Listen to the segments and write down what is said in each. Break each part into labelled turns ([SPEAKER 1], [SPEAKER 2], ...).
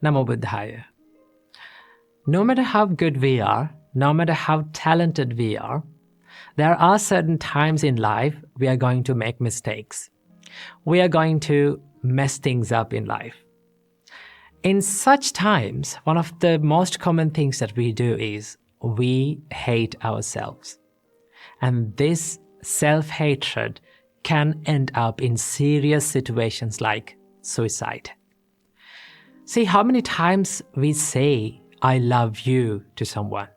[SPEAKER 1] Namo Buddhaya. No matter how good we are, no matter how talented we are, there are certain times in life we are going to make mistakes. We are going to mess things up in life. In such times, one of the most common things that we do is we hate ourselves. And this self-hatred can end up in serious situations like suicide. See how many times we say, I love you to someone.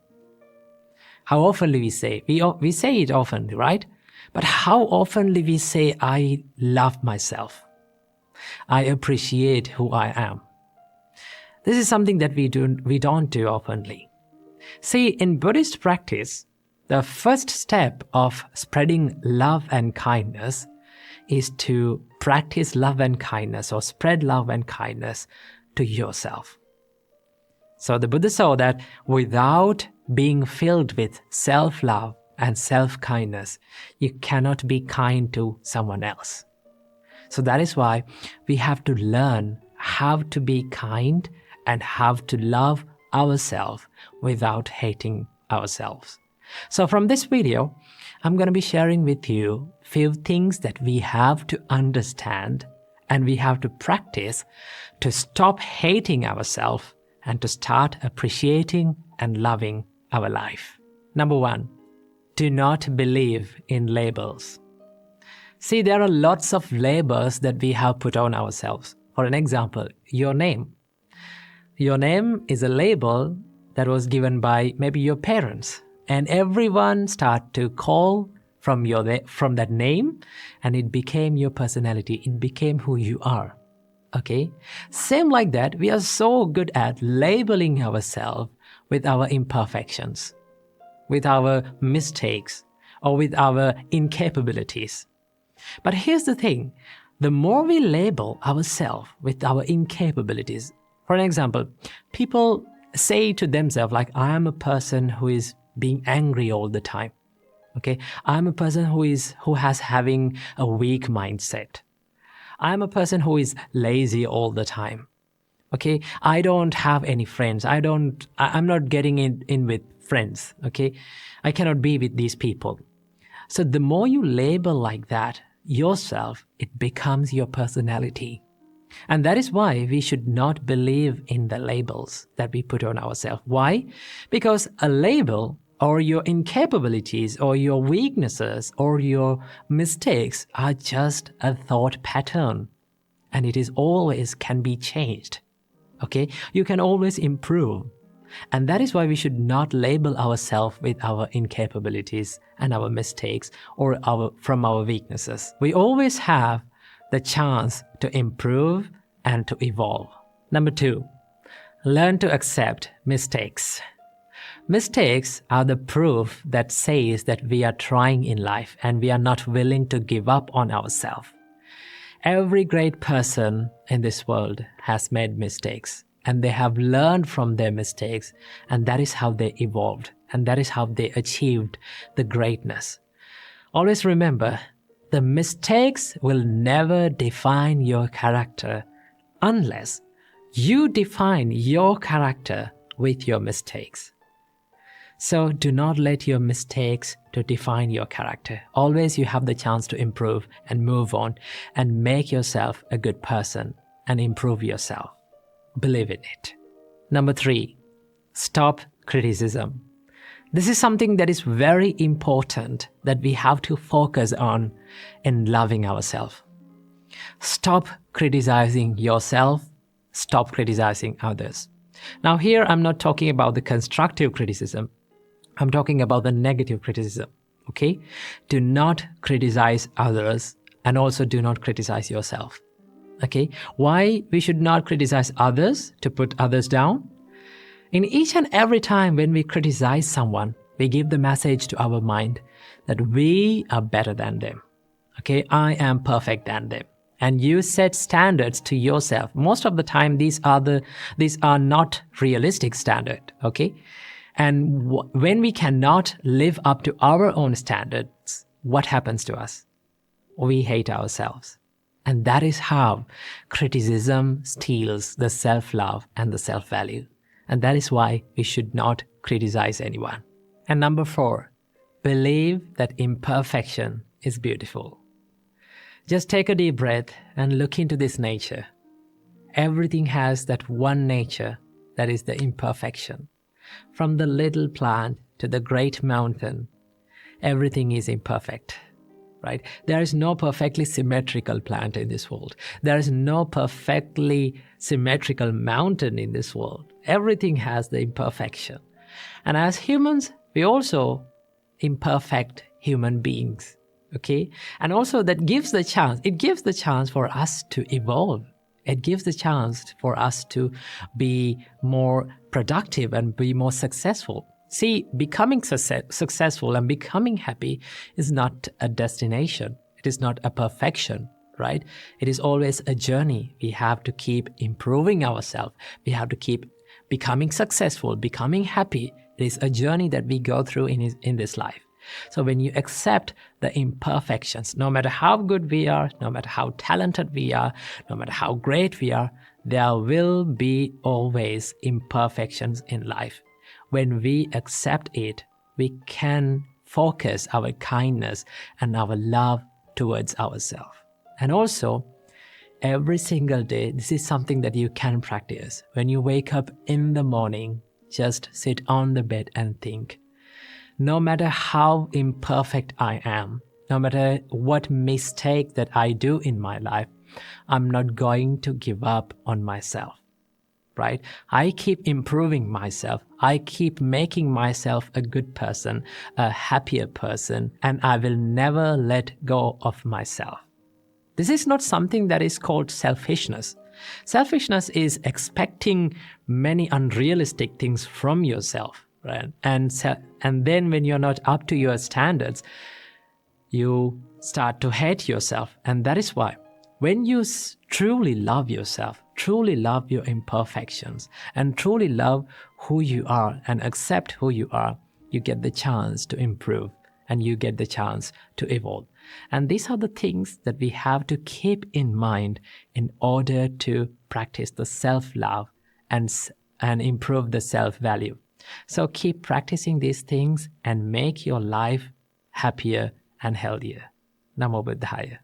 [SPEAKER 1] How often we say, we say it often, right? But how often we say, I love myself. I appreciate who I am. This is something that we don't do openly. See, in Buddhist practice, the first step of spreading love and kindness is to practice love and kindness or spread love and kindness to yourself. So the Buddha saw that without being filled with self-love and self-kindness, you cannot be kind to someone else. So that is why we have to learn how to be kind and how to love ourselves without hating ourselves. So from this video, I'm going to be sharing with you a few things that we have to understand and we have to practice to stop hating ourselves and to start appreciating and loving our life. Number 1, do not believe in labels. See, there are lots of labels that we have put on ourselves. For an example, your name. Your name is a label that was given by maybe your parents, and everyone start to call from that name, and it became your personality. It became who you are. Okay? Same like that, we are so good at labeling ourselves with our imperfections, with our mistakes, or with our incapabilities. But here's the thing, the more we label ourselves with our incapabilities, for an example, people say to themselves like, I am a person who is being angry all the time. Okay, I'm a person who has having a weak mindset. I'm a person who is lazy all the time. Okay, I don't have any friends. I'm not getting in with friends. Okay, I cannot be with these people. So the more you label like that yourself, it becomes your personality. And that is why we should not believe in the labels that we put on ourselves. Why? Because a label or your incapabilities or your weaknesses or your mistakes are just a thought pattern. And it is always can be changed. Okay? You can always improve. And that is why we should not label ourselves with our incapabilities and our mistakes or from our weaknesses. We always have the chance to improve and to evolve. Number 2, learn to accept mistakes. Mistakes are the proof that says that we are trying in life and we are not willing to give up on ourselves. Every great person in this world has made mistakes and they have learned from their mistakes, and that is how they evolved and that is how they achieved the greatness. Always remember, the mistakes will never define your character unless you define your character with your mistakes. So do not let your mistakes to define your character. Always you have the chance to improve and move on and make yourself a good person and improve yourself. Believe in it. Number 3, stop criticism. This is something that is very important that we have to focus on in loving ourselves. Stop criticizing yourself. Stop criticizing others. Now here I'm not talking about the constructive criticism. I'm talking about the negative criticism. Okay? Do not criticize others and also do not criticize yourself. Okay? Why we should not criticize others to put others down? In each and every time when we criticize someone, we give the message to our mind that we are better than them. Okay, I am perfect than them. And you set standards to yourself. Most of the time, these are not realistic standards. Okay, and when we cannot live up to our own standards, what happens to us? We hate ourselves. And that is how criticism steals the self-love and the self-value. And that is why we should not criticize anyone. And number 4, believe that imperfection is beautiful. Just take a deep breath and look into this nature. Everything has that one nature, that is the imperfection. From the little plant to the great mountain, everything is imperfect, right? There is no perfectly symmetrical plant in this world. There is no perfectly symmetrical mountain in this world. Everything has the imperfection. And as humans, we also imperfect human beings, okay? And also that gives the chance, it gives the chance for us to evolve. It gives the chance for us to be more productive and be more successful. See, becoming successful and becoming happy is not a destination. It is not a perfection, right? It is always a journey. We have to keep improving ourselves. We have to keep becoming successful, becoming happy. It is a journey that we go through in this life. So when you accept the imperfections, no matter how good we are, no matter how talented we are, no matter how great we are, there will be always imperfections in life. When we accept it, we can focus our kindness and our love towards ourselves. And also, every single day, this is something that you can practice. When you wake up in the morning, just sit on the bed and think, no matter how imperfect I am, no matter what mistake that I do in my life, I'm not going to give up on myself, right? I keep improving myself. I keep making myself a good person, a happier person, and I will never let go of myself. This is not something that is called selfishness. Selfishness is expecting many unrealistic things from yourself, right? And then when you're not up to your standards, you start to hate yourself. And that is why when you truly love yourself, truly love your imperfections, and truly love who you are and accept who you are, you get the chance to improve and you get the chance to evolve. And these are the things that we have to keep in mind in order to practice the self-love and improve the self-value. So keep practicing these things and make your life happier and healthier. Namo Buddhaya.